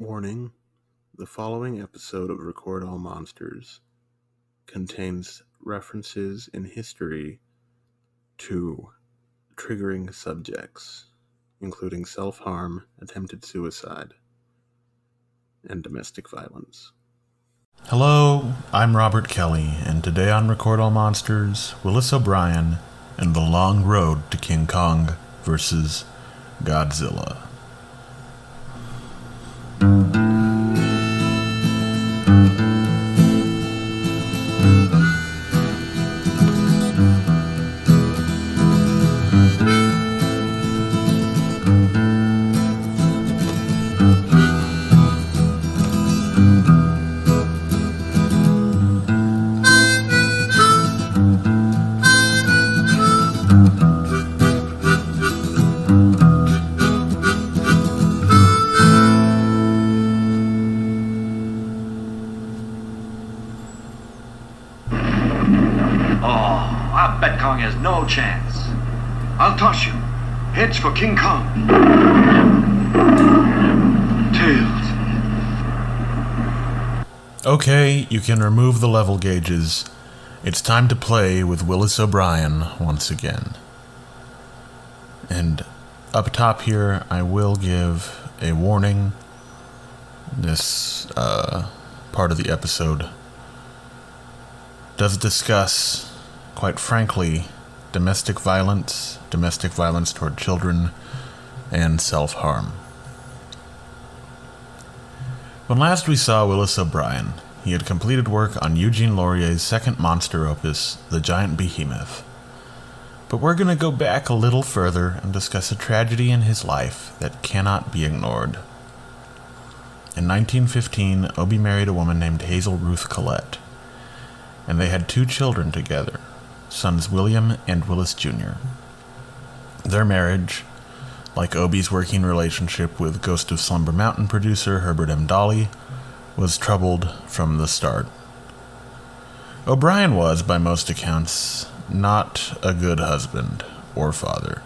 Warning: the following episode of Record All Monsters contains references in history to triggering subjects, including self-harm, attempted suicide, and domestic violence. Hello, I'm Robert Kelly, and today on Record All Monsters, Willis O'Brien and the Long Road to King Kong vs. Godzilla. I bet Kong has no chance. I'll toss you. Heads for King Kong. Tails. Okay, you can remove the level gauges. It's time to play with Willis O'Brien once again. And up top here, I will give a warning. This part of the episode does discuss, quite frankly, domestic violence toward children, and self-harm. When last we saw Willis O'Brien, he had completed work on Eugene Laurier's second monster opus, The Giant Behemoth. But we're going to go back a little further and discuss a tragedy in his life that cannot be ignored. In 1915, Obie married a woman named Hazel Ruth Collette, and they had 2 children together, sons William and Willis Jr. Their marriage, like Obie's working relationship with Ghost of Slumber Mountain producer Herbert M. Dolly, was troubled from the start. O'Brien was, by most accounts, not a good husband or father.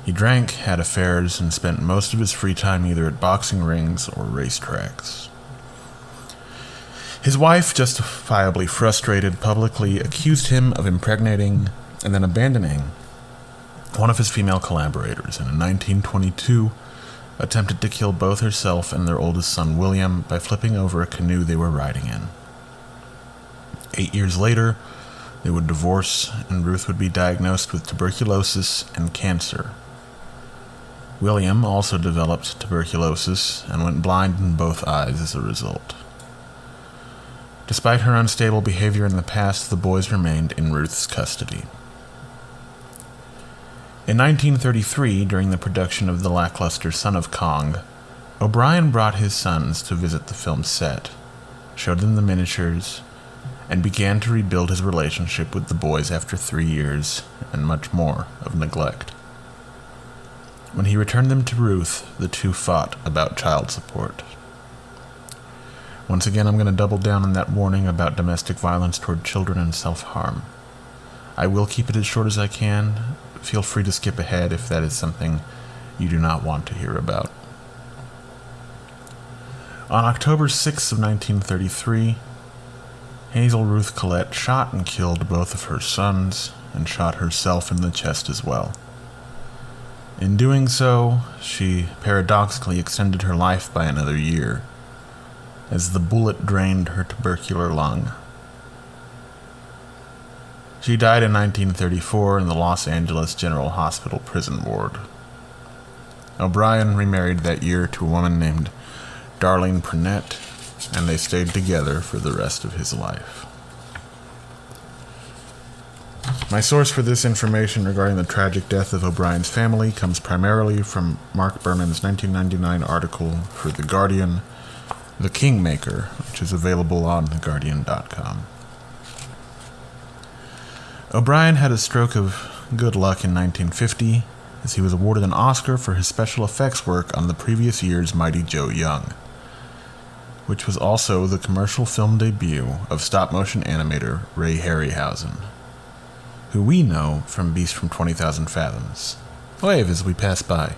He drank, had affairs, and spent most of his free time either at boxing rings or racetracks. His wife, justifiably frustrated, publicly accused him of impregnating and then abandoning one of his female collaborators, and in 1922 attempted to kill both herself and their oldest son William by flipping over a canoe they were riding in. 8 years later, they would divorce, and Ruth would be diagnosed with tuberculosis and cancer. William also developed tuberculosis and went blind in both eyes as a result. Despite her unstable behavior in the past, the boys remained in Ruth's custody. In 1933, during the production of the lackluster Son of Kong, O'Brien brought his sons to visit the film's set, showed them the miniatures, and began to rebuild his relationship with the boys after 3 years and much more of neglect. When he returned them to Ruth, the two fought about child support. Once again, I'm going to double down on that warning about domestic violence toward children and self-harm. I will keep it as short as I can. Feel free to skip ahead if that is something you do not want to hear about. On October 6th of 1933, Hazel Ruth Collette shot and killed both of her sons and shot herself in the chest as well. In doing so, she paradoxically extended her life by another year, as the bullet drained her tubercular lung. She died in 1934 in the Los Angeles General Hospital prison ward. O'Brien remarried that year to a woman named Darlene Purnett, and they stayed together for the rest of his life. My source for this information regarding the tragic death of O'Brien's family comes primarily from Mark Berman's 1999 article for The Guardian, The Kingmaker, which is available on theguardian.com. O'Brien had a stroke of good luck in 1950, as he was awarded an Oscar for his special effects work on the previous year's Mighty Joe Young, which was also the commercial film debut of stop-motion animator Ray Harryhausen, who we know from Beast from 20,000 Fathoms. Wave as we pass by.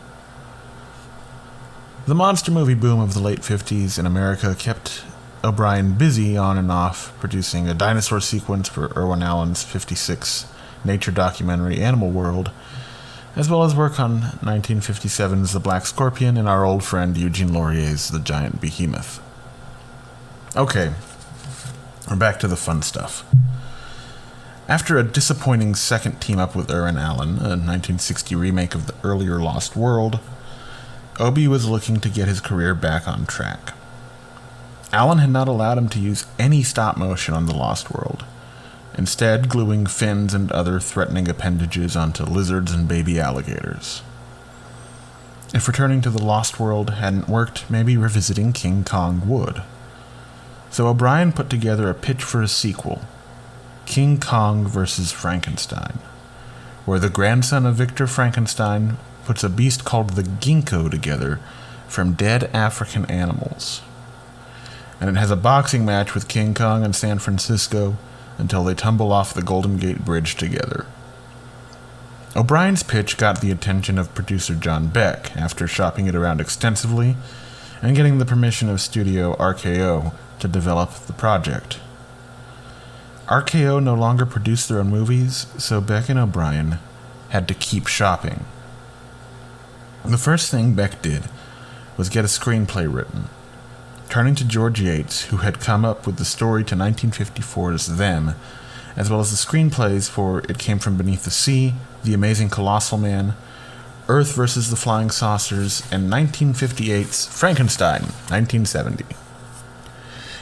The monster movie boom of the late 50s in America kept O'Brien busy on and off, producing a dinosaur sequence for Irwin Allen's 1956 nature documentary Animal World, as well as work on 1957's The Black Scorpion and our old friend Eugene Laurier's The Giant Behemoth. Okay, we're back to the fun stuff. After a disappointing second team-up with Irwin Allen, a 1960 remake of the earlier Lost World, Obie was looking to get his career back on track. Allen had not allowed him to use any stop-motion on The Lost World, instead gluing fins and other threatening appendages onto lizards and baby alligators. If returning to The Lost World hadn't worked, maybe revisiting King Kong would. So O'Brien put together a pitch for a sequel, King Kong vs. Frankenstein, where the grandson of Victor Frankenstein puts a beast called the ginkgo together from dead African animals. And it has a boxing match with King Kong in San Francisco until they tumble off the Golden Gate Bridge together. O'Brien's pitch got the attention of producer John Beck after shopping it around extensively and getting the permission of studio RKO to develop the project. RKO no longer produced their own movies, so Beck and O'Brien had to keep shopping. The first thing Beck did was get a screenplay written, turning to George Yates, who had come up with the story to 1954's Them, as well as the screenplays for It Came From Beneath the Sea, The Amazing Colossal Man, Earth vs. the Flying Saucers, and 1958's Frankenstein, 1970.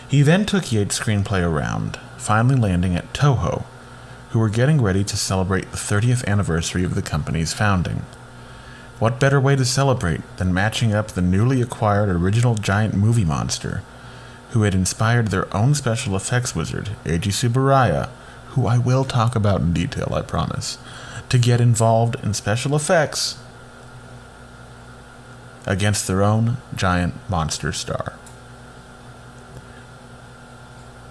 He then took Yates' screenplay around, finally landing at Toho, who were getting ready to celebrate the 30th anniversary of the company's founding. What better way to celebrate than matching up the newly acquired original giant movie monster, who had inspired their own special effects wizard, Eiji Tsuburaya, who I will talk about in detail, I promise, to get involved in special effects against their own giant monster star.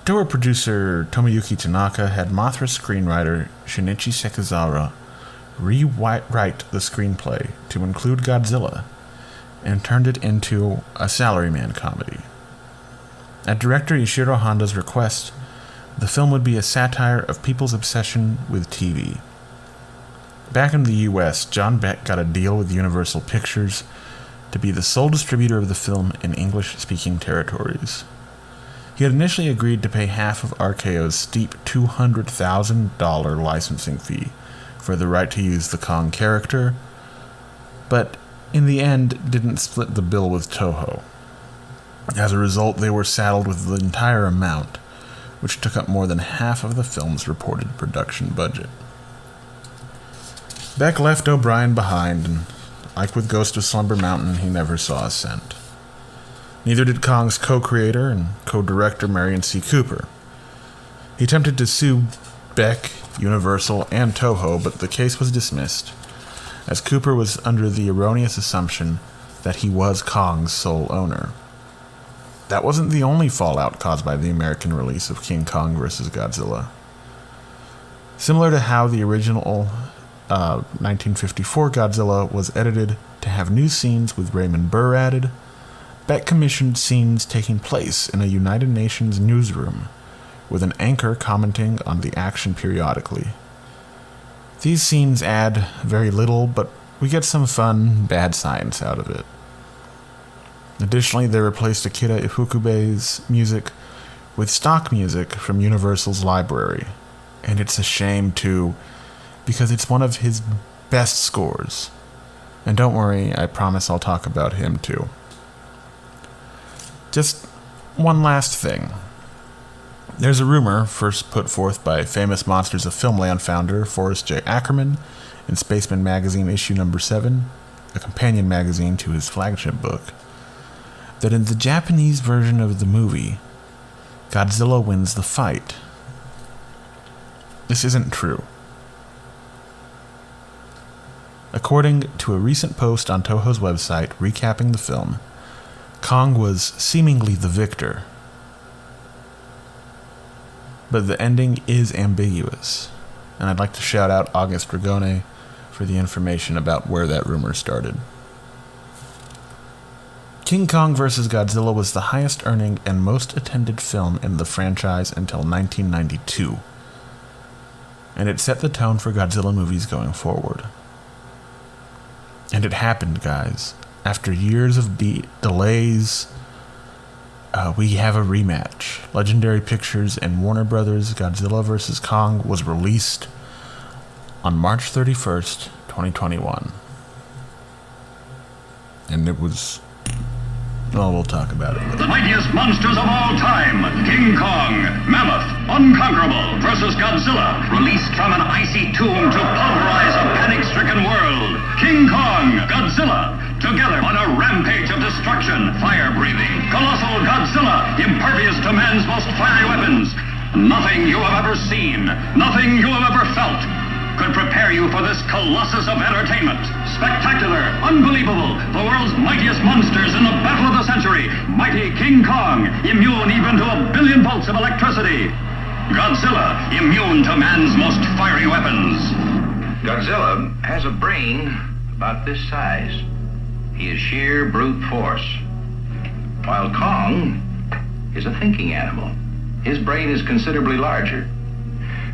Toho producer Tomoyuki Tanaka had Mothra screenwriter Shinichi Sekizawa rewrite the screenplay to include Godzilla and turned it into a salaryman comedy. At director Ishiro Honda's request, the film would be a satire of people's obsession with TV. Back in the US, John Beck got a deal with Universal Pictures to be the sole distributor of the film in English-speaking territories. He had initially agreed to pay half of RKO's steep $200,000 licensing fee for the right to use the Kong character, but in the end didn't split the bill with Toho. As a result, they were saddled with the entire amount, which took up more than half of the film's reported production budget. Beck left O'Brien behind, and like with Ghost of Slumber Mountain, he never saw a cent. Neither did Kong's co-creator and co-director Marion C. Cooper. He attempted to sue Beck, Universal, and Toho, but the case was dismissed, as Cooper was under the erroneous assumption that he was Kong's sole owner. That wasn't the only fallout caused by the American release of King Kong vs. Godzilla. Similar to how the original 1954 Godzilla was edited to have new scenes with Raymond Burr added, Beck commissioned scenes taking place in a United Nations newsroom, with an anchor commenting on the action periodically. These scenes add very little, but we get some fun, bad science out of it. Additionally, they replaced Akira Ifukube's music with stock music from Universal's library, and it's a shame too, because it's one of his best scores. And don't worry, I promise I'll talk about him too. Just one last thing. There's a rumor, first put forth by famous Monsters of Filmland founder Forrest J. Ackerman in Spaceman Magazine issue number 7, a companion magazine to his flagship book, that in the Japanese version of the movie, Godzilla wins the fight. This isn't true. According to a recent post on Toho's website recapping the film, Kong was seemingly the victor. But the ending is ambiguous, and I'd like to shout out August Dragone for the information about where that rumor started. King Kong vs. Godzilla was the highest earning and most attended film in the franchise until 1992. And it set the tone for Godzilla movies going forward. And it happened, guys. After years of delays, we have a rematch. Legendary Pictures and Warner Brothers' Godzilla vs. Kong was released on March 31st, 2021. And it was... well, we'll talk about it later. The mightiest monsters of all time, King Kong, Mammoth, Unconquerable versus Godzilla, released from an icy tomb to pulverize a panic-stricken world. King Kong, Godzilla, together on a rampage of destruction, fire-breathing, colossal Godzilla, impervious to man's most fiery weapons. Nothing you have ever seen, nothing you have ever felt, could prepare you for this colossus of entertainment. Spectacular, unbelievable, the world's mightiest monsters in the battle of the century. Mighty King Kong, immune even to 1 billion volts of electricity. Godzilla, immune to man's most fiery weapons. Godzilla has a brain about this size. He is sheer brute force. While Kong is a thinking animal. His brain is considerably larger.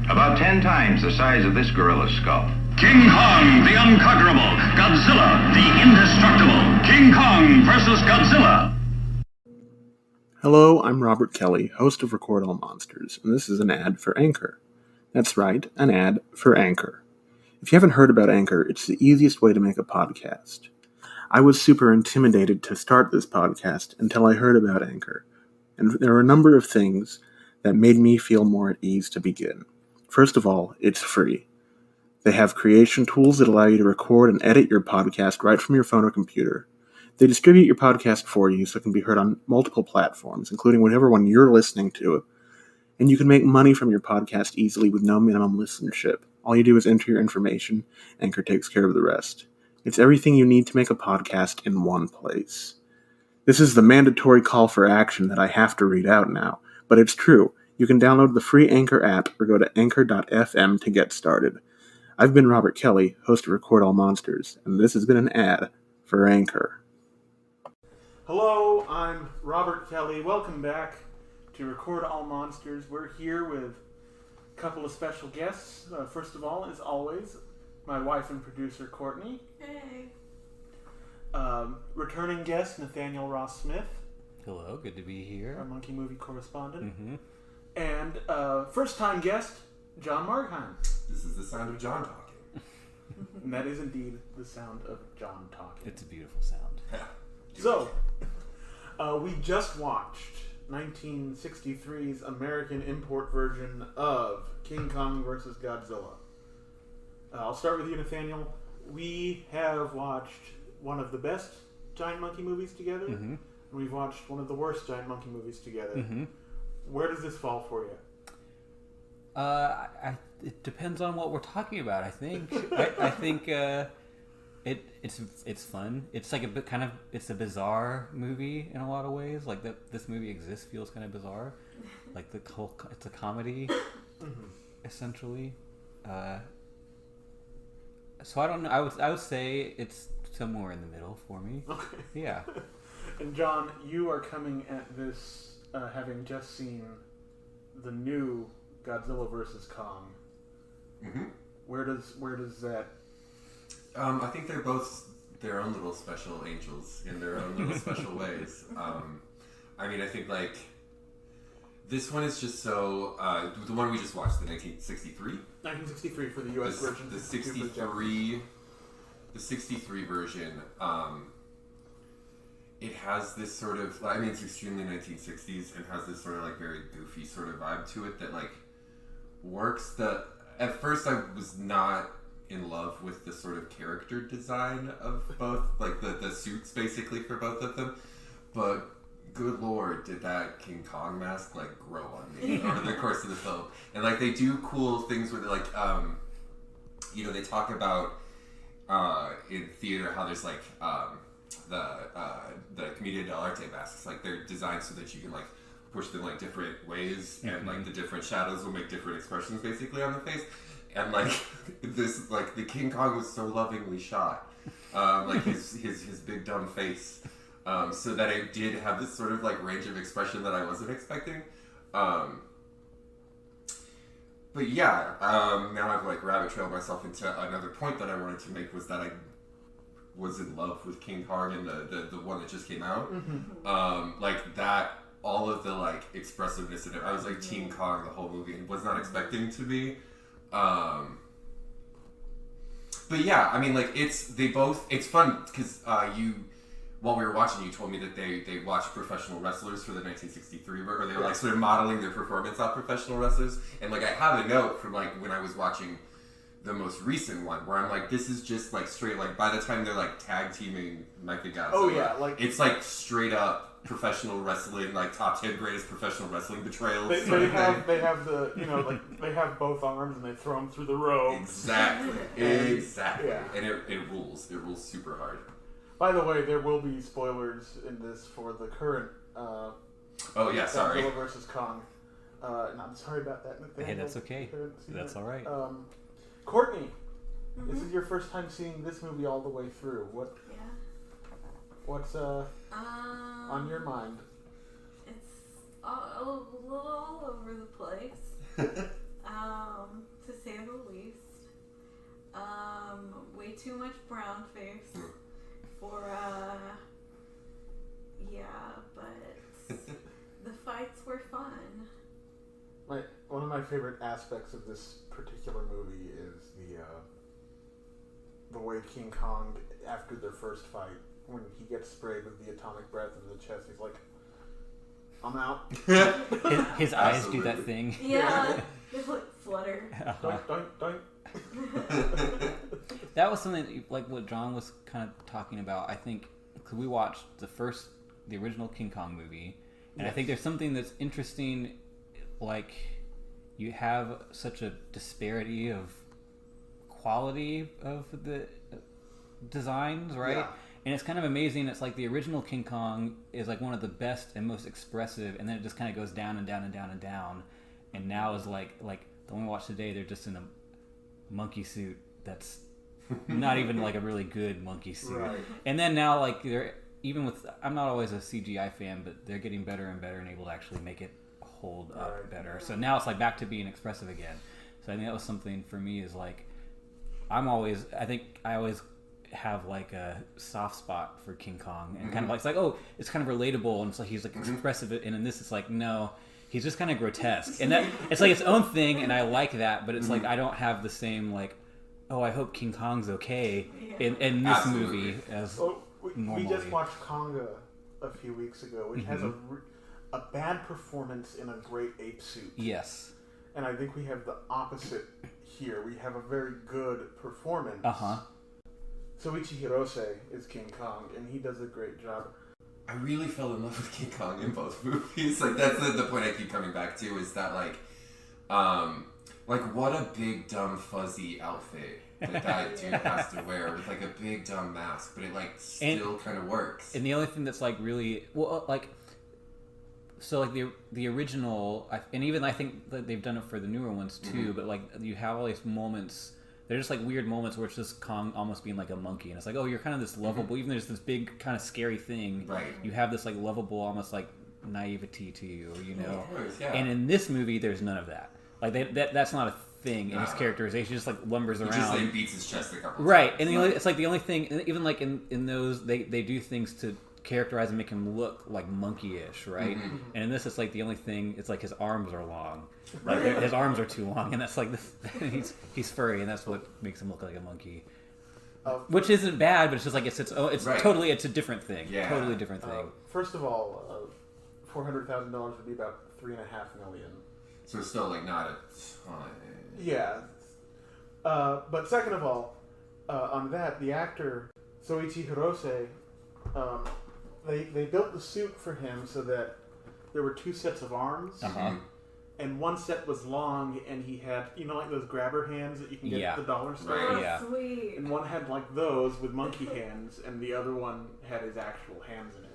About 10 times the size of this gorilla's skull. King Kong, the unconquerable. Godzilla, the indestructible. King Kong versus Godzilla. Hello, I'm Robert Kelly, host of Record All Monsters, and this is an ad for Anchor. That's right, an ad for Anchor. If you haven't heard about Anchor, it's the easiest way to make a podcast. I was super intimidated to start this podcast until I heard about Anchor, and there are a number of things that made me feel more at ease to begin. First of all, it's free. They have creation tools that allow you to record and edit your podcast right from your phone or computer. They distribute your podcast for you so it can be heard on multiple platforms, including whatever one you're listening to. And you can make money from your podcast easily with no minimum listenership. All you do is enter your information, Anchor takes care of the rest. It's everything you need to make a podcast in one place. This is the mandatory call for action that I have to read out now, but it's true. You can download the free Anchor app or go to anchor.fm to get started. I've been Robert Kelly, host of Record All Monsters, and this has been an ad for Anchor. Hello, I'm Robert Kelly. Welcome back to Record All Monsters. We're here with a couple of special guests. First of all, as always, my wife and producer, Courtney. Hey. Returning guest, Nathanael Ross Smith. Hello, good to be here. Our monkey movie correspondent. Mm-hmm. And first-time guest, John Markheim. This is the sound of John talking. And that is indeed the sound of John talking. It's a beautiful sound. Yeah. So, we just watched 1963's American import version of King Kong vs. Godzilla. I'll start with you, Nathaniel. We have watched one of the best giant monkey movies together, and we've watched one of the worst giant monkey movies together. Mm-hmm. Where does this fall for you? It depends on what we're talking about. I think. I think it's fun. It's like a bit kind of. It's a bizarre movie in a lot of ways. Like that, this movie exists feels kind of bizarre. Like it's a comedy, essentially. So I don't know. I would say it's somewhere in the middle for me. Okay. Yeah. And John, you are coming at this having just seen the new Godzilla vs. Kong. Mm-hmm. Where does that? I think they're both their own little special angels in their own little special ways. I mean, I think like this one is just so. The one we just watched, the 1963. 1963 for the U.S. version. The 63 version. It has this sort of, I mean, it's extremely 1960s and has this sort of like very goofy sort of vibe to it that like works. At first I was not in love with the sort of character design of both, like the suits basically for both of them, but good lord, did that King Kong mask like grow on me over the course of the film. And like they do cool things with it, like they talk about in theater how there's like the Commedia dell'arte masks, like they're designed so that you can like push them like different ways, and like the different shadows will make different expressions basically on the face. And like this, like the King Kong was so lovingly shot, like his big dumb face So that it did have this sort of like range of expression that I wasn't expecting. But yeah, now I've like rabbit trailed myself into another point that I wanted to make, was that I was in love with King Kong and the one that just came out. Like that, all of the like expressiveness in it. I was like Team Kong the whole movie and was not expecting to be. But yeah, I mean, like it's fun because while we were watching, you told me that they watched professional wrestlers for the 1963, or they were like sort of modeling their performance off professional wrestlers. And like I have a note from like when I was watching the most recent one where I'm like, this is just like straight, like by the time they're like tag teaming Mechagodzilla, like it's like straight up professional wrestling, like top 10 greatest professional wrestling betrayals. They have the, you know, like they have both arms and they throw them through the ropes. Exactly. Yeah. And it rules super hard. By the way, there will be spoilers in this for the current sorry. Godzilla versus Kong. And I'm sorry about that, Nathanael. Hey, that's okay. That's all right. Courtney, this is your first time seeing this movie all the way through. What's on your mind? It's all over the place, to say the least. Way too much brown face for but the fights were fun. One of my favorite aspects of this particular movie is the way King Kong, after their first fight, when he gets sprayed with the atomic breath in the chest, he's like, I'm out. His eyes do that thing. Yeah, they like flutter. Doink. That was something like what John was kind of talking about. I think because we watched the original King Kong movie, and I think there's something that's interesting. Like you have such a disparity of quality of the designs, right? Yeah. And it's kind of amazing. It's like the original King Kong is like one of the best and most expressive, and then it just kind of goes down and down and down and down. And now is like the one we watched today. They're just in a monkey suit that's not even like a really good monkey suit. Right. And then now like they're even with, I'm not always a CGI fan, but they're getting better and better and able to actually make it hold up better. So now it's like back to being expressive again. So I think that was something for me is like I always have like a soft spot for King Kong and kind of like it's like, oh, it's kind of relatable and it's like he's like expressive, and in this it's like no, he's just kind of grotesque, and that it's like its own thing, and I like that, but it's like I don't have the same like, oh, I hope King Kong's okay in this movie as normally. We just watched Konga a few weeks ago, which has a bad performance in a great ape suit. Yes. And I think we have the opposite here. We have a very good performance. Soichi Hirose is King Kong, and he does a great job. I really fell in love with King Kong in both movies. Like that's the point I keep coming back to is that like what a big dumb fuzzy outfit that dude has to wear with like a big dumb mask, but it like still kind of works. And the only thing that's like really so like the original, and even I think that they've done it for the newer ones too. But like you have all these moments. They're just like weird moments where it's just Kong almost being like a monkey, and it's like, oh, you're kind of this lovable, even though there's this big kind of scary thing. Right. You have this like lovable, almost like naivety to you, you know. Of course, yeah. And in this movie, there's none of that. Like that's not a thing in his characterization. He just like lumbers around. He just like beats his chest a couple. Right, and it's like the only thing. Even like in those, they do things to characterize and make him look like monkey-ish, right? And in this, it's like the only thing. It's like his arms are long. Like his arms are too long, and that's like he's furry, and that's what makes him look like a monkey. Which isn't bad, but it's just like it's totally it's a different thing. Yeah. Totally different thing. First of all, $400,000 would be about $3.5 million. So it's still like not a ton. Yeah. But second of all, on that, the actor Soichi Hirose, they built the suit for him so that there were two sets of arms. And one set was long, and he had, like those grabber hands that you can get at the dollar store? Right. Yeah. Sweet. And one had like those with monkey hands, and the other one had his actual hands in it.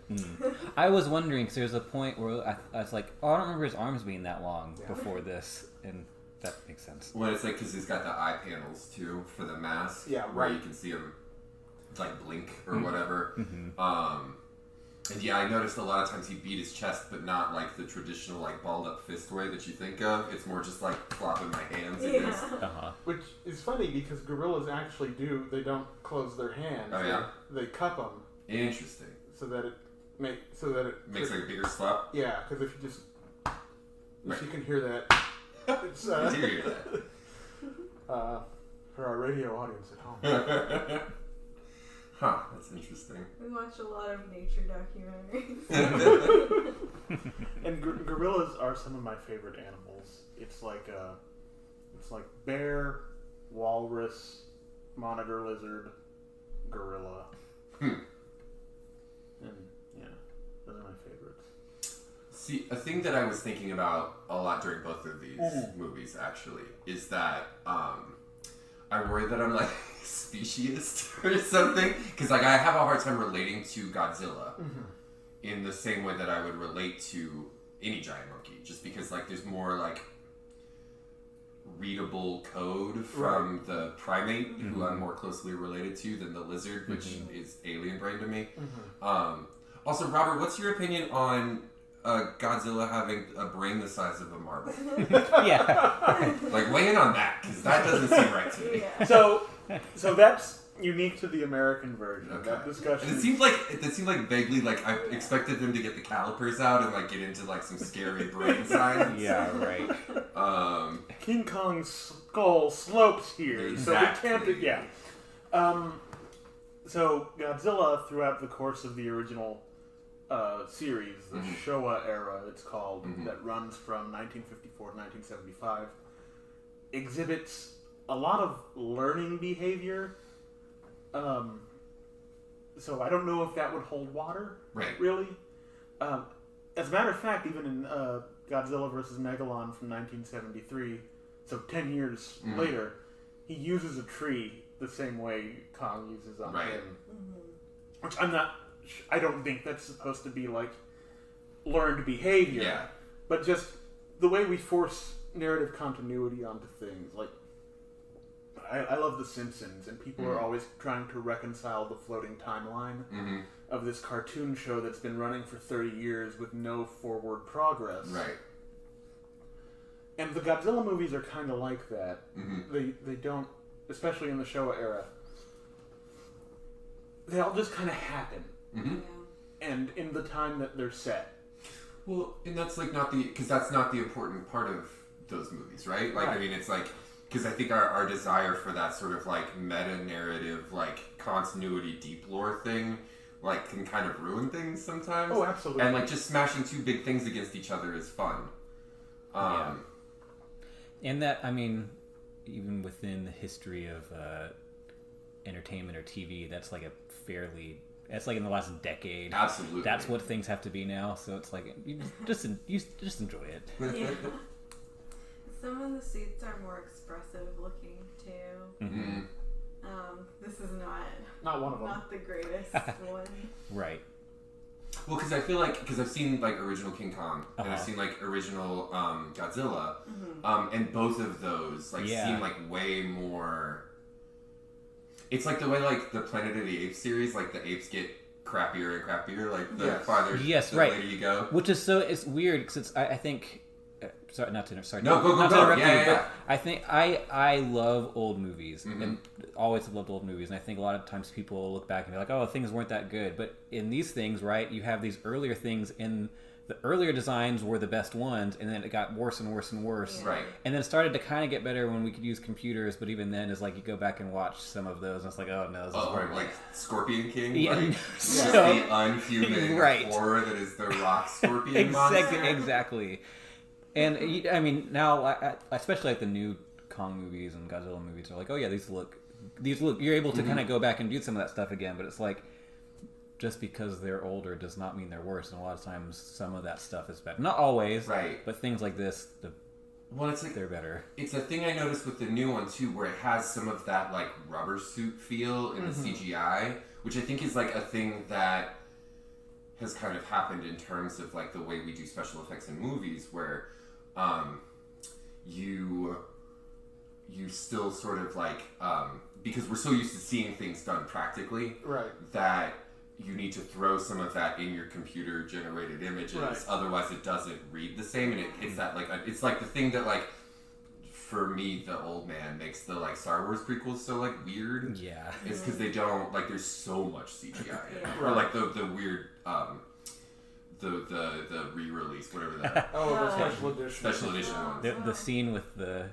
I was wondering, because there's a point where I was like, oh, I don't remember his arms being that long before this, and that makes sense. Well, it's like, because he's got the eye panels, too, for the mask. Yeah, where you can see him, like, blink or whatever. And yeah, I noticed a lot of times he beat his chest, but not like the traditional like balled up fist way that you think of. It's more just like flopping my hands. Uh-huh. Which is funny because gorillas actually they don't close their hands. Oh yeah? They cup them. Interesting. So that it makes like a bigger slap? Yeah, because if you just... Right. You can hear that. It's, I do hear that. For our radio audience at home. Huh, that's interesting. We watch a lot of nature documentaries. And gorillas are some of my favorite animals. It's like bear, walrus, monitor lizard, gorilla. And yeah, those are my favorites. See, a thing that I was thinking about a lot during both of these movies, actually, is that I worry that I'm like speciesist or something, because like I have a hard time relating to Godzilla in the same way that I would relate to any giant monkey, just because like there's more like readable code from the primate who I'm more closely related to than the lizard, which is alien brain to me. Also, Robert, what's your opinion on Godzilla having a brain the size of a marble? Yeah. Like, weigh in on that, because that doesn't seem right to me. Yeah. So that's unique to the American version. Okay. That discussion. And it seemed like vaguely like I expected them to get the calipers out and like get into like some scary brain science. Yeah, right. King Kong's skull slopes here, Exactly. so we can't. Yeah. So Godzilla, throughout the course of the original series, the Showa era, it's called, that runs from 1954 to 1975, exhibits a lot of learning behavior. So I don't know if that would hold water, Right. really. As a matter of fact, even in Godzilla vs. Megalon from 1973, so 10 years later, he uses a tree the same way Kong uses on Right. him. Which I don't think that's supposed to be like learned behavior. Yeah. But just the way we force narrative continuity onto things. Like, I love The Simpsons, and people are always trying to reconcile the floating timeline of this cartoon show that's been running for 30 years with no forward progress. Right. And the Godzilla movies are kind of like that. They don't, especially in the Showa era, they all just kind of happen. And in the time that they're set. Well, and that's like because that's not the important part of those movies, right? Like, I mean, it's like, because I think our desire for that sort of like meta-narrative, like continuity, deep lore thing, like can kind of ruin things sometimes. Oh, absolutely. And like just smashing two big things against each other is fun. And that, I mean, even within the history of entertainment or TV, that's like that's like in the last decade. Absolutely. That's what things have to be now. So it's like you just enjoy it. Yeah. Some of the suits are more expressive looking too. This is Not one of them. not the greatest one. Right. Well, because I feel like, because I've seen like original King Kong and I've seen like original Godzilla, and both of those like seem like way more. It's like the way like the Planet of the Apes series, like the apes get crappier and crappier, like the farther the later you go. Which is it's weird because I think. Sorry, not to interrupt. Sorry, no, go. But I think I love old movies and always have loved old movies, and I think a lot of times people look back and be like, "Oh, things weren't that good." But in these things, right, you have these earlier things, and the earlier designs were the best ones, and then it got worse and worse and worse. Right. And then it started to kind of get better when we could use computers, but even then, it's like you go back and watch some of those, and it's like, oh no, this is horrible. Like Scorpion King, Yeah. like So- the unhuman Right. horror that is the rock scorpion monster. Exactly. And I mean, now, especially like the new Kong movies and Godzilla movies are like, oh yeah, these look. You're able to kind of go back and do some of that stuff again, but it's like, just because they're older does not mean they're worse. And a lot of times, some of that stuff is better. Not always, Right. But things like this, Well, it's like they're better. It's a thing I noticed with the new one too, where it has some of that like rubber suit feel in the CGI, which I think is like a thing that has kind of happened in terms of like the way we do special effects in movies, where you still sort of like because we're so used to seeing things done practically, Right. that you need to throw some of that in your computer generated images, Right. otherwise it doesn't read the same, and it's that like it's like the thing that like for me the old man makes the like Star Wars prequels so like weird. Yeah. It's because they don't like there's so much CGI in it. Yeah. Or like the weird the re-release, whatever that the special edition. special edition one. The scene with the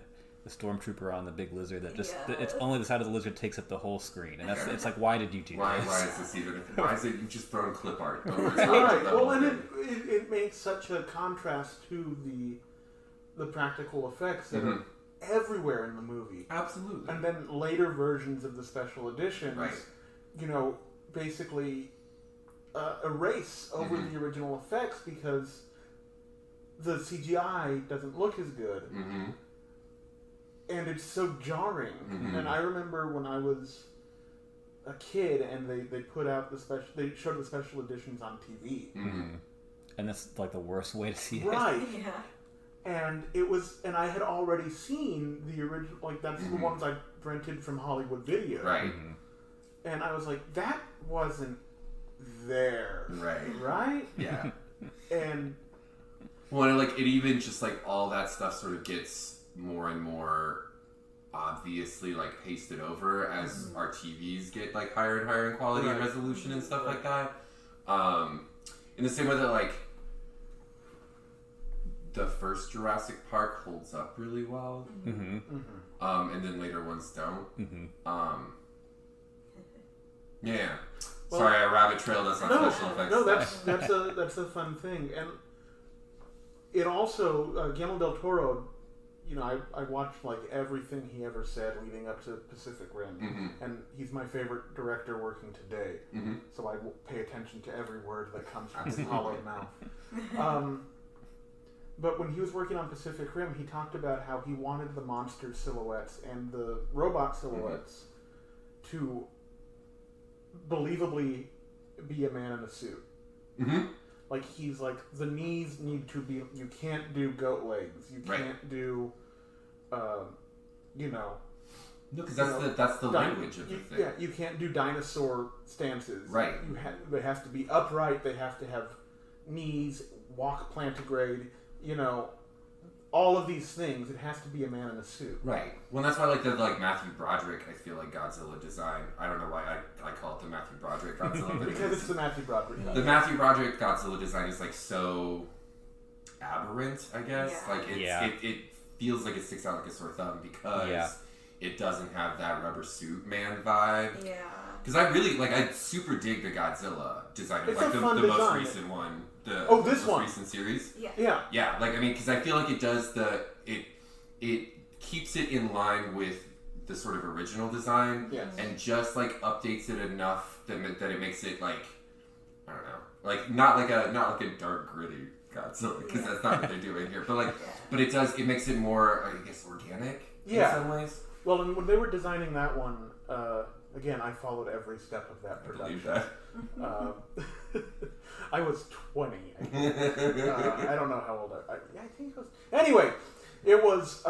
stormtrooper on the big lizard that just Yeah. it's only the side of the lizard takes up the whole screen, and that's it's like, why did you do Why this? is this even? Why is it you just throwing clip art over top Right. of that Well, whole and thing? it makes such a contrast to the practical effects that are everywhere in the movie. Absolutely. And then later versions of the special editions, Right. you know, basically erase over the original effects because the CGI doesn't look as good. Mm-hmm. And it's so jarring. And I remember when I was a kid and they put out they showed the special editions on TV. Mm-hmm. And that's like the worst way to see it. Right. Yeah. And and I had already seen the original, like that's the ones I rented from Hollywood Video. Right. And I was like, that wasn't there. Right. Right? Yeah. And Well, and, like it even just like all that stuff sort of gets more and more obviously like pasted over as our TVs get like higher and higher in quality and resolution and stuff like that. In the same way that like the first Jurassic Park holds up really well, and then later ones don't. Yeah. Well, Sorry, I rabbit trailed us on special effects. no, that's a fun thing. And it also Guillermo del Toro, you know, I watched like everything he ever said leading up to Pacific Rim, and he's my favorite director working today. So I will pay attention to every word that comes from his hollow mouth. But when he was working on Pacific Rim, he talked about how he wanted the monster silhouettes and the robot silhouettes to believably be a man in a suit. Like he's like, the knees need to be. You can't do goat legs. You can't do, you know. No, because that's the language of the thing. Yeah, you can't do dinosaur stances. Right. They have to be upright. They have to have knees, walk plantigrade. You know, all of these things. It has to be a man in a suit. Right. Well, that's why the Matthew Broderick, I feel like Godzilla design. I don't know why I call it the Matthew Broderick Godzilla, but Because it's the Matthew Broderick. the Matthew Broderick Godzilla design is like so aberrant, I guess. Yeah. Like it feels like it sticks out like a sore thumb because it doesn't have that rubber suit man vibe. Yeah. Because I super dig the Godzilla design, It's like a the fun most design. recent one. This the most one. recent series. Yeah. Yeah. Yeah, like I mean, because I feel like it does it keeps it in line with the sort of original design, Yes. and just like updates it enough that it makes it like I don't know, like not like a dark gritty Godzilla, because that's not what they're doing here. But like, but it makes it more, I guess, organic in some ways. Well, and when they were designing that one, again, I followed every step of that I production. believe that. I was 20. I think. I don't know how old I think it was. Anyway, it was.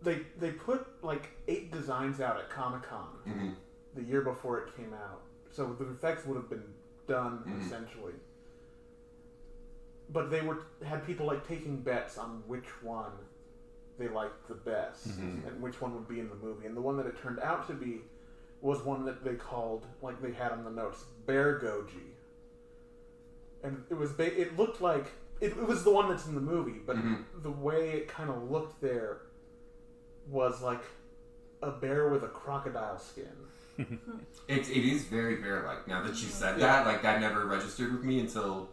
They put like 8 designs out at Comic-Con the year before it came out, so the effects would have been done essentially. But they had people like taking bets on which one they liked the best and which one would be in the movie. And the one that it turned out to be was one that they called, like they had on the notes, Bear Goji. And it was it looked like it was the one that's in the movie, but the way it kind of looked there was like a bear with a crocodile skin. It is very bear-like. Now that you said that, like that never registered with me until.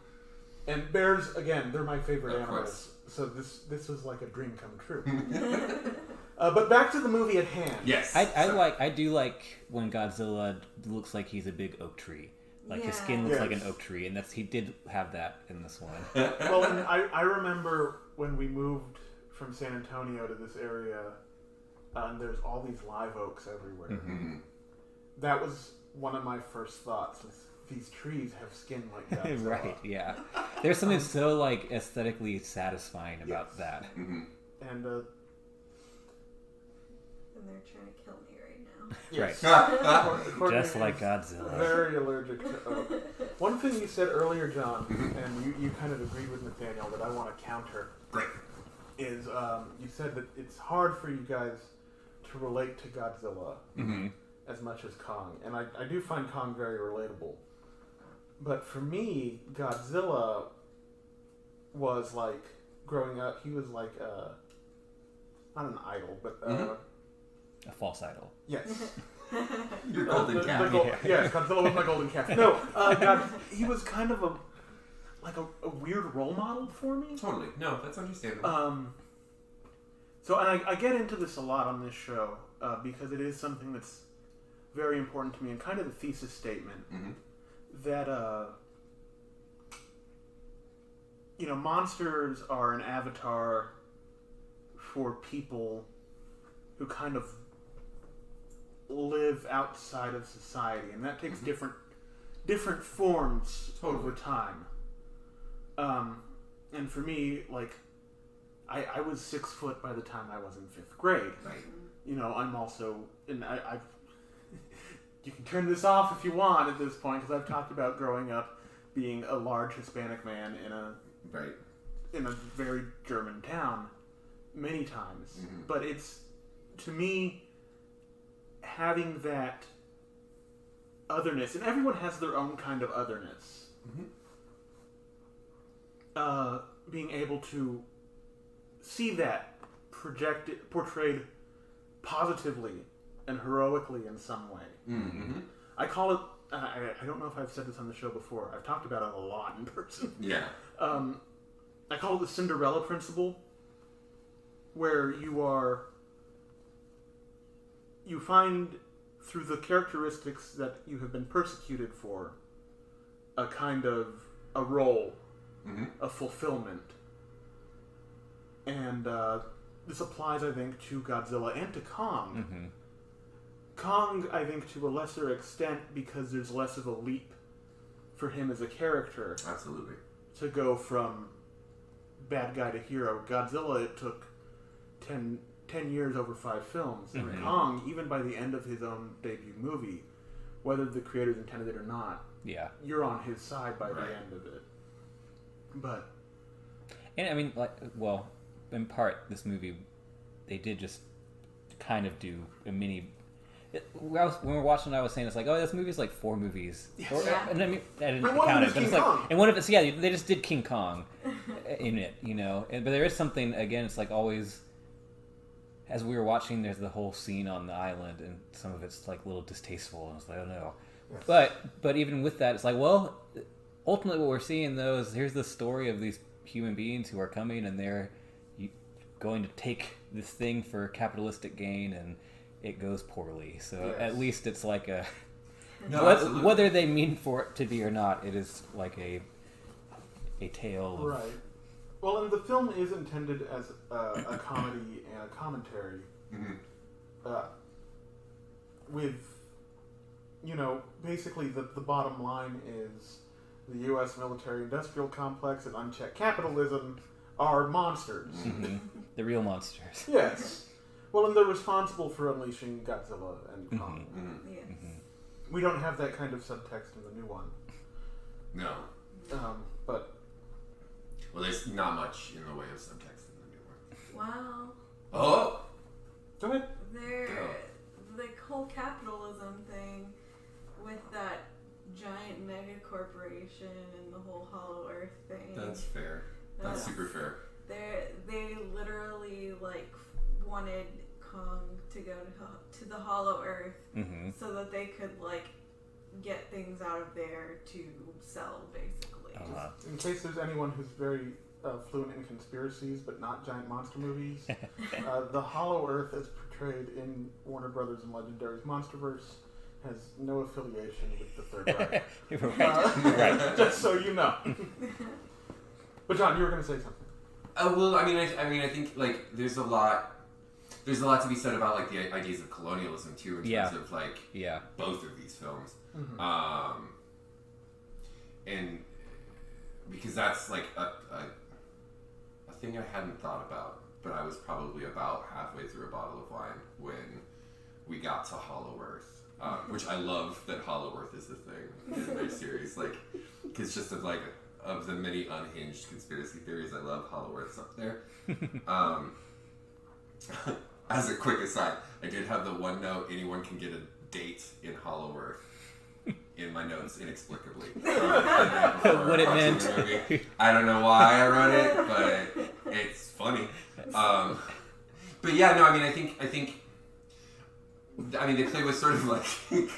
And bears, again, they're my favorite Of animals. course. So this was like a dream come true. But back to the movie at hand. Yes, I do like when Godzilla looks like he's a big oak tree. Like his skin looks like an oak tree, and he did have that in this one. Well, and I remember when we moved from San Antonio to this area, and there's all these live oaks everywhere. That was one of my first thoughts. Was these trees have skin like Godzilla. Right? Yeah. There's something so like aesthetically satisfying about that. And And they're trying to kill me right now. Yes. Right. Just like Godzilla. Very allergic to oak. One thing you said earlier, John, and you kind of agreed with Nathaniel that I want to counter. Great. Is you said that it's hard for you guys to relate to Godzilla as much as Kong, and I do find Kong very relatable. But for me, Godzilla was like, growing up, he was like not an idol, but A false idol. yes. Your golden calf. Yes, Godzilla was my golden calf. No, he was kind of a weird role model for me. Totally. No, that's understandable. So, and I get into this a lot on this show because it is something that's very important to me, and kind of the thesis statement that monsters are an avatar for people who kind of live outside of society, and that takes different forms over time. And for me, like, I was 6 foot by the time I was in 5th grade. Right. I'm also, and I you can turn this off if you want at this point, because I've talked about growing up being a large Hispanic man in a very German town many times. But it's, to me, having that otherness, and everyone has their own kind of otherness. Being able to see that portrayed positively and heroically in some way. I call it, I don't know if I've said this on the show before, I've talked about it a lot in person. Yeah. I call it the Cinderella Principle, where you find through the characteristics that you have been persecuted for a kind of a role, a fulfillment. And this applies, I think, to Godzilla and to Kong. Kong, I think, to a lesser extent, because there's less of a leap for him as a character. Absolutely. To go from bad guy to hero. Godzilla, it took 10 years over 5 films. And Kong, even by the end of his own debut movie, whether the creators intended it or not, you're on his side by the end of it. But... And I mean, in part, this movie, they did just kind of do a mini... when we were watching it, I was saying, it's like, oh, this movie's like 4 movies. Yes. And I mean, I didn't And one count of it. them But is it's King like, Kong. and one of it's, they just did King Kong in it, But there is something, again, it's like always, as we were watching, there's the whole scene on the island, and some of it's like a little distasteful, and it's like, oh no. Yes. But even with that, it's like, well, ultimately what we're seeing, though, is here's the story of these human beings who are coming, and they're going to take this thing for capitalistic gain, and it goes poorly. So at least it's like a... whether they mean for it to be or not, it is like a tale of... Right. Well, and the film is intended as a comedy and a commentary. With, basically the bottom line is the U.S. military-industrial complex and unchecked capitalism are monsters. The real monsters. Yes. Well, and they're responsible for unleashing Godzilla and Kong. Yes. We don't have that kind of subtext in the new one. No. But... Well, there's not much in the way of subtext in the new one. Wow. Oh! Go ahead. The whole capitalism thing with that giant mega corporation and the whole Hollow Earth thing. That's fair. That's super fair. They literally wanted Kong to go to the Hollow Earth so that they could get things out of there to sell, basically. Just in case there's anyone who's very fluent in conspiracies but not giant monster movies, the Hollow Earth as portrayed in Warner Brothers and Legendary's Monsterverse has no affiliation with the Third Reich. Right. Just so you know. But John, you were going to say something. Well, I think there's a lot to be said about the ideas of colonialism too, in terms of both of these films, and because that's a thing I hadn't thought about, but I was probably about halfway through a bottle of wine when we got to Hollow Earth, which I love that Hollow Earth is a thing in their series. Like, it's just of the many unhinged conspiracy theories I love, Hollow Earth's up there. As a quick aside, I did have the one note, anyone can get a date in Hollow Earth in my notes inexplicably. What it meant. I don't know why I wrote it, but it's funny. But yeah, no, I mean, I think they play with sort of like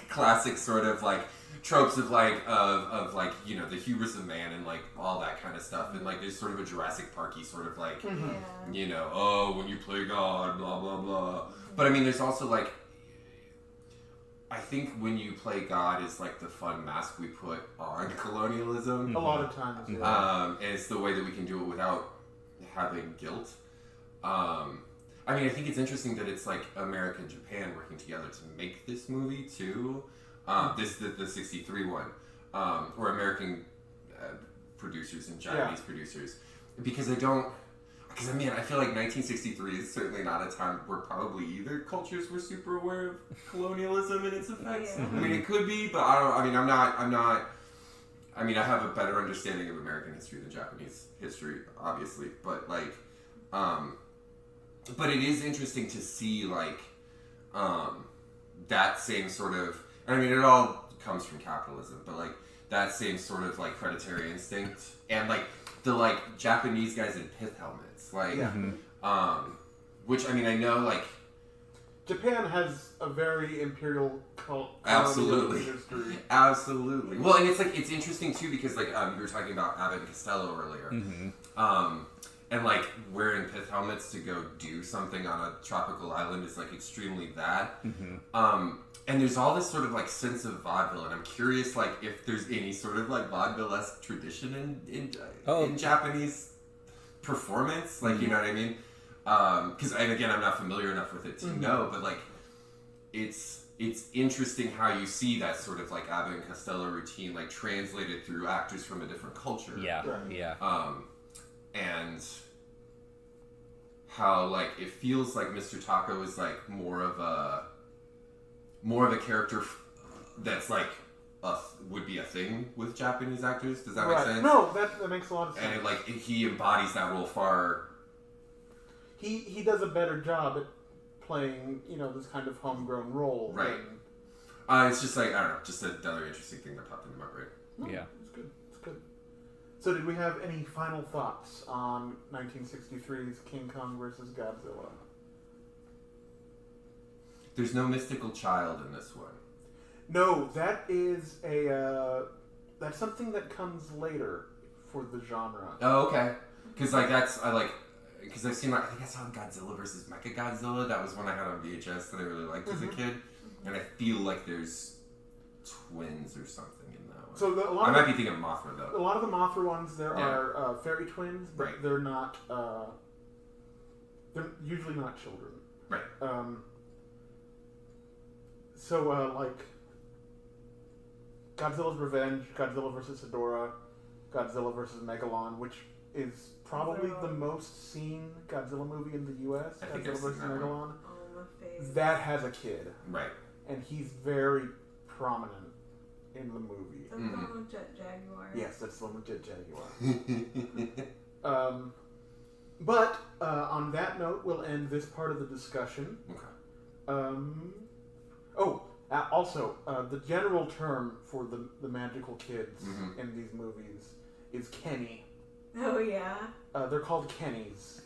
classic sort of like tropes of like you know, the hubris of man and like all that kind of stuff, and like there's sort of a Jurassic Parky sort of like you know, oh, when you play God, blah blah blah. But I mean, there's also like, I think when you play God is like the fun mask we put on colonialism. A lot of times, and it's the way that we can do it without having guilt. I mean, I think it's interesting that it's like America and Japan working together to make this movie too. The 63 one, or American producers and Japanese producers, because I mean, I feel like 1963 is certainly not a time where probably either cultures were super aware of colonialism and its effects. I mean, it could be, but I'm not. I mean, I have a better understanding of American history than Japanese history, obviously, but like, but it is interesting to see like, that same sort of. I mean, it all comes from capitalism, but like that same sort of like predatory instinct, and like the like Japanese guys in pith helmets, like, which I mean, I know like Japan has a very imperial absolutely history. Absolutely. Well, and it's interesting too because like we were talking about Abbott and Costello earlier, and like wearing pith helmets to go do something on a tropical island is like extremely that. And there's all this sort of like sense of vaudeville, and I'm curious like if there's any sort of like vaudeville-esque tradition in Japanese performance, like you know what I mean? Because and again, I'm not familiar enough with it to know, but like it's interesting how you see that sort of like Abbott and Costello routine like translated through actors from a different culture. And how like it feels like Mr. Taco is like more of a character that's like would be a thing with Japanese actors. Does that make sense? No, that makes a lot of sense. And it, like he embodies that role far. He does a better job at playing, you know, this kind of homegrown role. Right. It's just like, I don't know, just another interesting thing that popped into my brain. No, it's good. It's good. So did we have any final thoughts on 1963's King Kong versus Godzilla? There's no mystical child in this one. No, that is that's something that comes later for the genre. Oh, okay. Because like because I've seen like, I think I saw Godzilla versus Mechagodzilla. That was one I had on VHS that I really liked as a kid, and I feel like there's twins or something in that one. So I might be thinking of Mothra though. A lot of the Mothra ones there are fairy twins, but they're not. They're usually not children. Right. So, like, Godzilla's Revenge, Godzilla vs. Hedorah, Godzilla vs. Megalon, which is probably the most seen Godzilla movie in the U.S., Godzilla vs. Megalon. That has a kid. Right. And he's very prominent in the movie. That's the one with Jet Jaguar. Yes, that's the one with Jet Jaguar. But, on that note, we'll end this part of the discussion. Okay. Also, the general term for the magical kids in these movies is Kenny. Oh, yeah. They're called Kennies.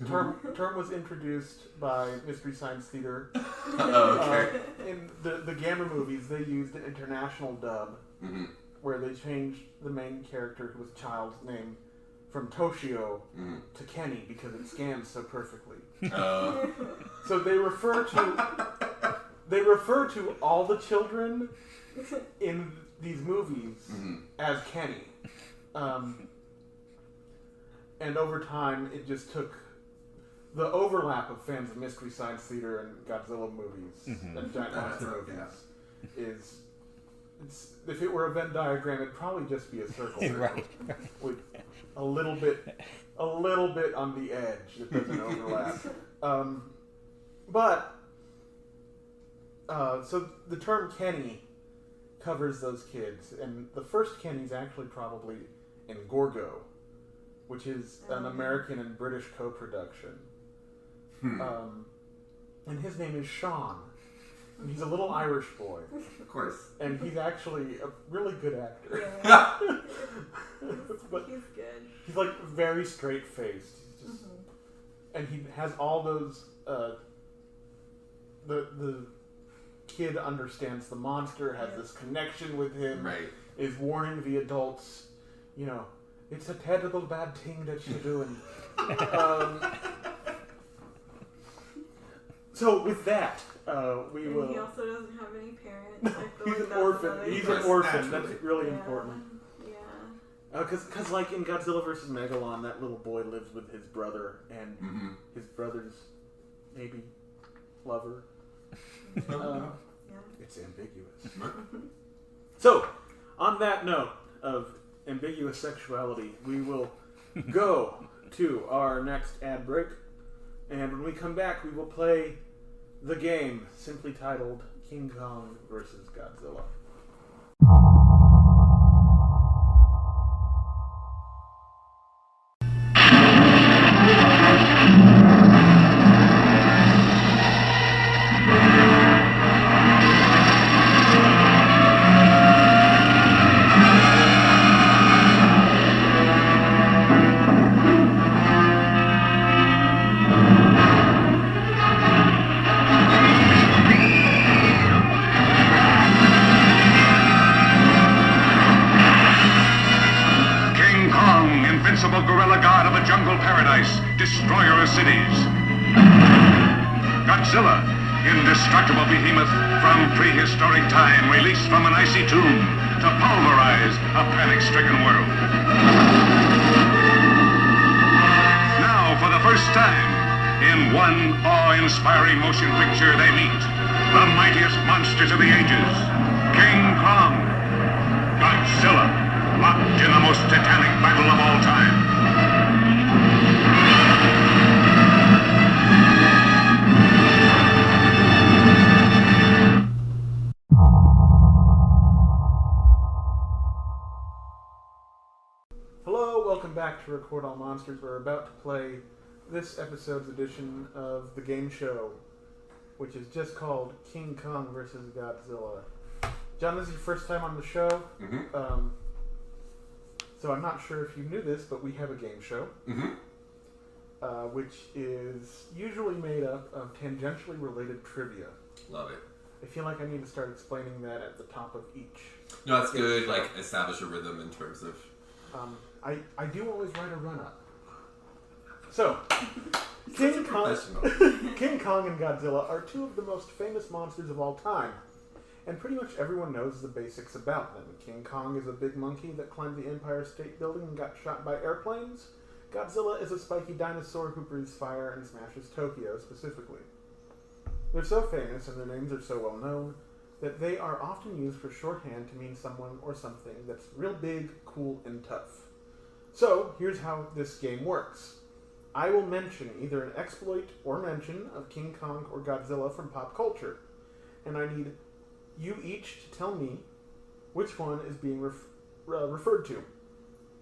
Term was introduced by Mystery Science Theater. Okay. In the Gamma movies, they used an international dub where they changed the main character, who was a child's name, from Toshio to Kenny because it scans so perfectly. So they refer to all the children in these movies as Kenny. And over time, it just took the overlap of fans of Mystery Science Theater and Godzilla movies and giant monster movies if it were a Venn diagram, it'd probably just be a circle Right. with a little bit on the edge that doesn't overlap. But So the term Kenny covers those kids, and the first Kenny's actually probably in Gorgo, which is an American and British co-production. And his name is Sean. And he's a little Irish boy. Of course. And he's actually a really good actor. Yeah. But He's good. he's like very straight-faced. He's just, and he has all those. The kid understands the monster, has this connection with him, Right. is warning the adults, it's a terrible bad thing that you're doing. So with that, we will. He also doesn't have any parents. I feel He's like an that's orphan. another He's thing. an orphan. Naturally. That's really Yeah. important. Yeah. Because like in Godzilla vs. Megalon, that little boy lives with his brother and his brother's maybe lover. Yeah. It's ambiguous. So, on that note of ambiguous sexuality, we will go to our next ad break. And when we come back, we will play the game simply titled King Kong vs. Godzilla. Invincible gorilla god of a jungle paradise, destroyer of cities. Godzilla, indestructible behemoth from prehistoric time, released from an icy tomb to pulverize a panic-stricken world. Now, for the first time, in one awe-inspiring motion picture, they meet the mightiest monsters of the ages, King Kong, Godzilla, locked in the most titanic battle of all time. Hello, welcome back to Record All Monsters. We're about to play this episode's edition of the game show, which is just called King Kong vs. Godzilla. John, this is your first time on the show. So I'm not sure if you knew this, but we have a game show, which is usually made up of tangentially related trivia. Love it. I feel like I need to start explaining that at the top of each. No, that's good. Like, establish a rhythm in terms of... I do always write a run-up. So, King Kong and Godzilla are two of the most famous monsters of all time. And pretty much everyone knows the basics about them. King Kong is a big monkey that climbed the Empire State Building and got shot by airplanes. Godzilla is a spiky dinosaur who breathes fire and smashes Tokyo specifically. They're so famous and their names are so well known that they are often used for shorthand to mean someone or something that's real big, cool, and tough. So, here's how this game works. I will mention either an exploit or mention of King Kong or Godzilla from pop culture. And I need you each to tell me which one is being referred to.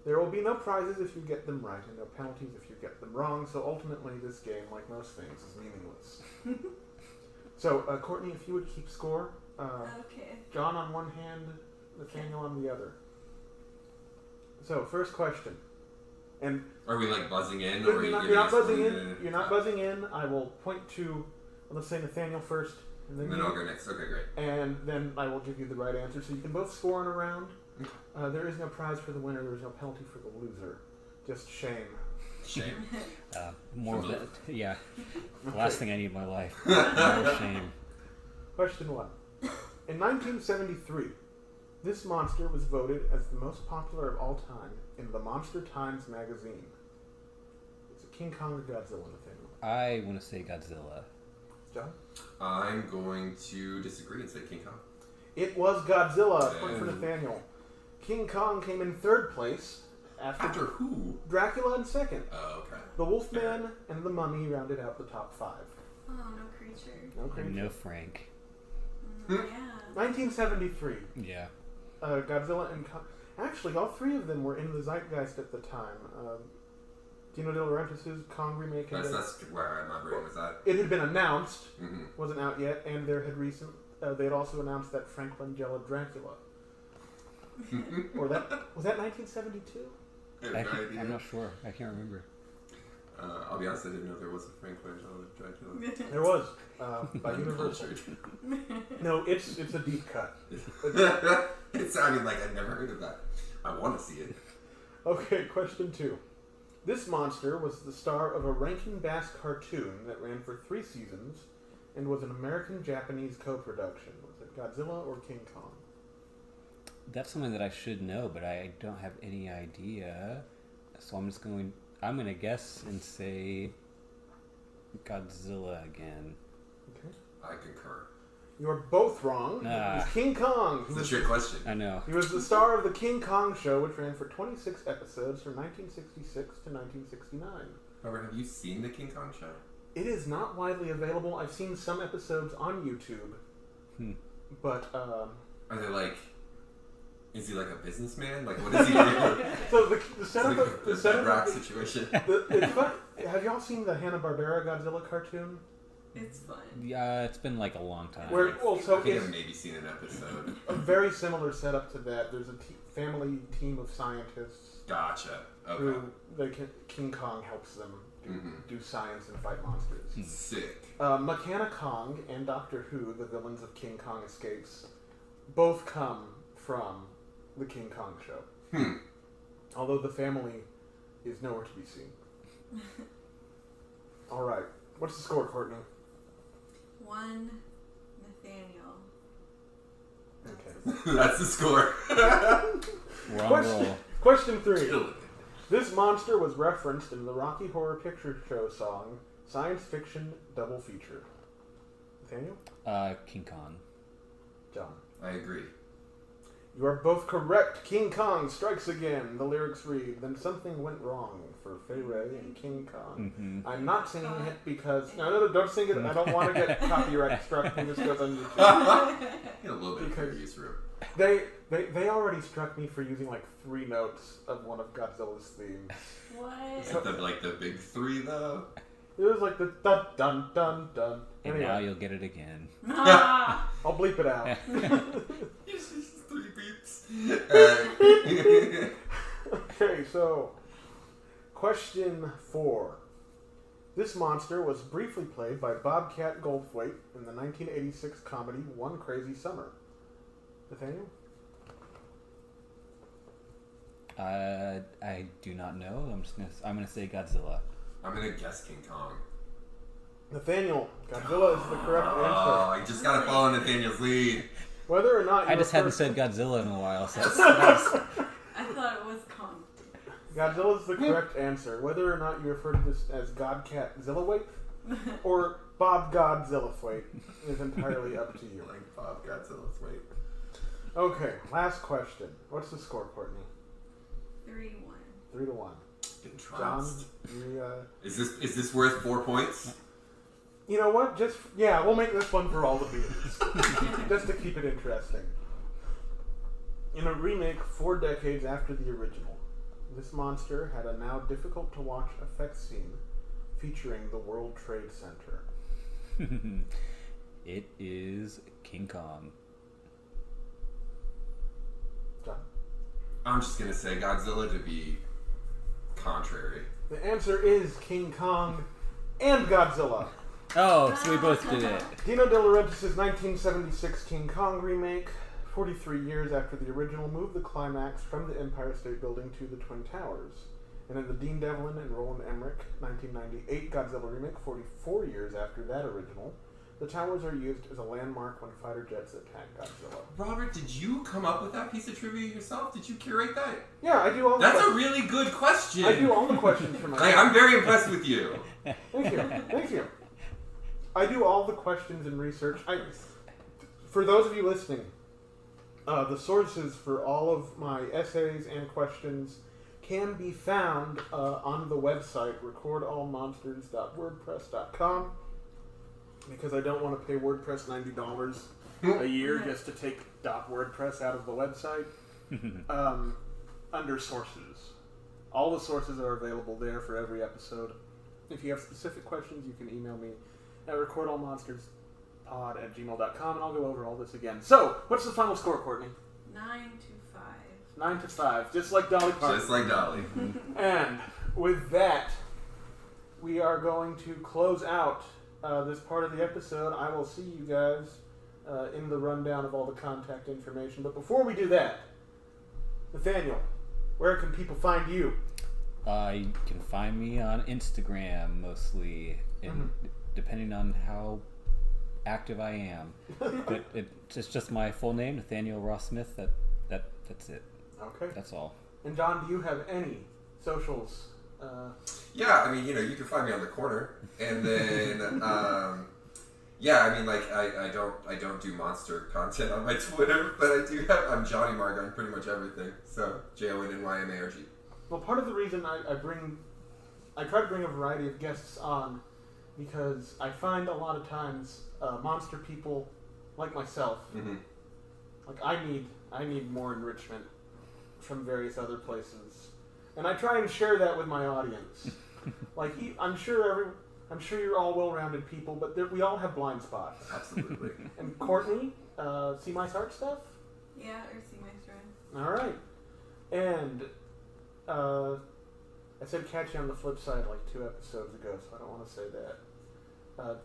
There will be no prizes if you get them right, and no penalties if you get them wrong, so ultimately this game, like most things, is meaningless. So, Courtney, if you would keep score. Okay. John on one hand, Nathanael on the other. So, first question. And Are we, like, buzzing in? Or you're not buzzing in. You're not buzzing in. I will point to, let's say Nathanael first. And then I'll go next. Okay, great. And then I will give you the right answer. So you can both score in a round. There is no prize for the winner. There is no penalty for the loser. Just shame. Shame. More of that. Yeah. The last thing I need in my life. More shame. Question 1. In 1973, this monster was voted as the most popular of all time in the Monster Times magazine. Is it King Kong or Godzilla, Nathanael? I want to say Godzilla. John? I'm going to disagree and say King Kong. It was Godzilla, point for Nathanael. King Kong came in third place. After who? Dracula in second. Oh, okay. The Wolfman and the Mummy rounded out the top 5. Oh, no creature. No creature. No Frank. Yeah. 1973. Yeah. Godzilla and actually, all three of them were in the zeitgeist at the time. Dino De Laurentiis' Kong remake. That's where my brain was at. It had been announced, wasn't out yet, and there had they had also announced that Frank Langella Dracula. Or that was that 1972? I'm not sure. I can't remember. I'll be honest, I didn't know there was a Frank Langella Dracula. There was by Universal. No, it's a deep cut. It sounded like I'd never heard of that. I want to see it. Okay, question 2. This monster was the star of a Rankin Bass cartoon that ran for 3 seasons and was an American-Japanese co-production. Was it Godzilla or King Kong? That's something that I should know, but I don't have any idea. So I'm going to guess and say Godzilla again. Okay. I concur. You are both wrong. It was King Kong. It's a trick question. I know. He was the star of the King Kong show, which ran for 26 episodes from 1966 to 1969. Robert, have you seen the King Kong show? It is not widely available. I've seen some episodes on YouTube. But, Are they like... Is he like a businessman? Like, what is he doing? So the setup like of the bedrock situation. It's fun. Have y'all seen the Hanna-Barbera Godzilla cartoon? It's fun. Yeah, it's been like a long time. I think I've maybe seen an episode. A very similar setup to that. There's a family team of scientists. Gotcha. Okay. Who King Kong helps them do science and fight monsters. Sick. Mechanic Kong and Doctor Who, the villains of King Kong Escapes, both come from the King Kong show. Although the family is nowhere to be seen. All right. What's the score, Courtney? 1, Nathaniel. Okay. That's the score. We're on roll. Question 3. This monster was referenced in the Rocky Horror Picture Show song Science Fiction Double Feature. Nathaniel? King Kong. John. I agree. You are both correct. King Kong strikes again. The lyrics read, then something went wrong for Fay Ray and King Kong. I'm not singing it because... No, don't sing it. I don't want to get copyright struck when this goes on YouTube. Get a little bit of use room. They already struck me for using like 3 notes of one of Godzilla's themes. What? Is it the big 3 though? It was like the dun dun dun dun. And anyway. now you'll get it again. I'll bleep it out. It's just 3 beeps. Okay, so question 4. This monster was briefly played by Bobcat Goldthwait in the 1986 comedy One Crazy Summer. Nathaniel? I do not know. I'm gonna say Godzilla. I'm gonna guess King Kong. Nathaniel, Godzilla is the correct answer. Oh, I just gotta follow Nathaniel's lead. Whether or not I just hadn't said Godzilla in a while, so that's I thought it was Kong. Godzilla is the correct answer. Whether or not you refer to this as Godcat Zillawait or Bob Godzilla Thwait is entirely up to you. Like Bob Godzilla's weight. Okay, last question. What's the score, Courtney? 3-1. 3-1. Getting John, trounced. you, Is this worth 4 points? you know what? We'll make this one for all the beers. Just to keep it interesting. In a remake 4 decades after the original, this monster had a now difficult to watch effects scene featuring the World Trade Center. It is King Kong. John? I'm just gonna say Godzilla to be contrary. The answer is King Kong and Godzilla. Oh, so we both did it. Dino De Laurentiis' 1976 King Kong remake, 43 years after the original, moved the climax from the Empire State Building to the Twin Towers. And in the Dean Devlin and Roland Emmerich 1998 Godzilla remake, 44 years after that original, the towers are used as a landmark when fighter jets attack Godzilla. Robert, did you come up with that piece of trivia yourself? Did you curate that? Yeah, I do all the That's a questions. really good question. I do all the questions for myself. I'm very impressed with you. Thank you. Thank you. I do all the questions and research. For those of you listening, the sources for all of my essays and questions can be found on the website recordallmonsters.wordpress.com because I don't want to pay WordPress $90 a year just to take .wordpress out of the website. Under sources. All the sources are available there for every episode. If you have specific questions, you can email me at recordallmonsterspod@gmail.com, and I'll go over all this again. So, what's the final score, Courtney? 9-5. 9-5, just like Dolly Parton. Just like Dolly. And with that, we are going to close out this part of the episode. I will see you guys in the rundown of all the contact information. But before we do that, Nathaniel, where can people find you? You can find me on Instagram mostly, and depending on how active I am. But it's just my full name, Nathanael Ross Smith. That's it. Okay. That's all. And John, do you have any socials? Yeah, I mean, you can find me on the corner, and then I don't do monster content on my Twitter, but I'm Johnny Marg on pretty much everything. So JONNYMARG. Well, part of the reason I try to bring a variety of guests on, because I find a lot of times monster people like myself, like I need more enrichment from various other places, and I try and share that with my audience. Like I'm sure you're all well-rounded people, but we all have blind spots. Absolutely. And Courtney, See My Art stuff? Yeah, or See My Strand. All right. And I said catch you on the flip side like 2 episodes ago, so I don't want to say that.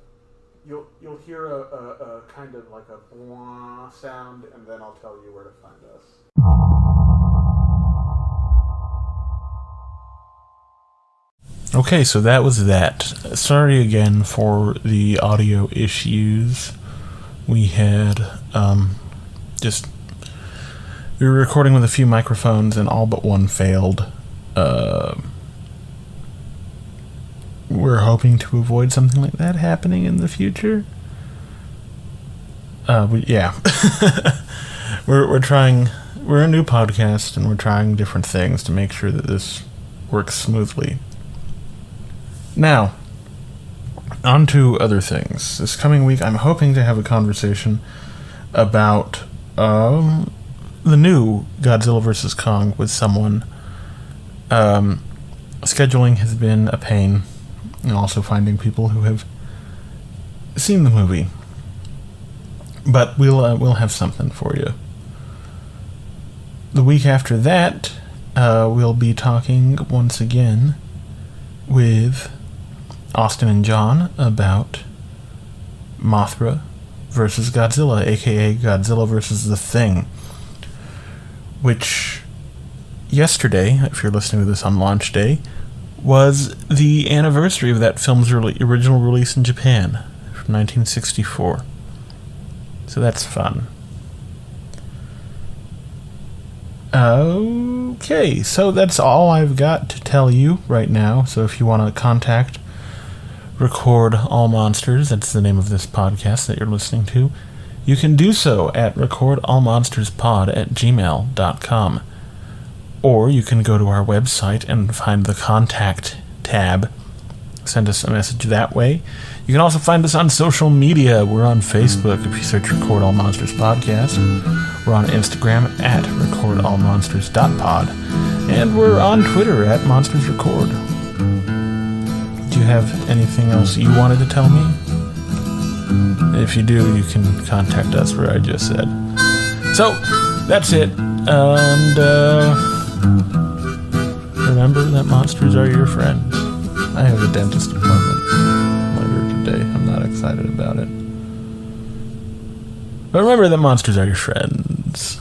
You'll hear a kind of like a blah sound, and then I'll tell you where to find us. Okay, so that was that. Sorry again for the audio issues. We had we were recording with a few microphones and all but one failed. We're hoping to avoid something like that happening in the future. We're trying. We're a new podcast and we're trying different things to make sure that this works smoothly. Now, on to other things. This coming week, I'm hoping to have a conversation about the new Godzilla vs. Kong with someone. Scheduling has been a pain, and also finding people who have seen the movie. But we'll have something for you. The week after that, we'll be talking once again with Austin and John about Mothra versus Godzilla, aka Godzilla versus the Thing, which yesterday, if you're listening to this on launch day, was the anniversary of that film's original release in Japan from 1964. So that's fun. Okay, so that's all I've got to tell you right now. So if you want to contact Record All Monsters, that's the name of this podcast that you're listening to, you can do so at recordallmonsterspod@gmail.com. Or you can go to our website and find the contact tab. Send us a message that way. You can also find us on social media. We're on Facebook if you search Record All Monsters Podcast. We're on Instagram at recordallmonsters.pod. And we're on Twitter at monstersrecord. Do you have anything else you wanted to tell me? If you do, you can contact us where I just said. So, that's it. And remember that monsters are your friends. I have a dentist appointment later today. I'm not excited about it. But remember that monsters are your friends.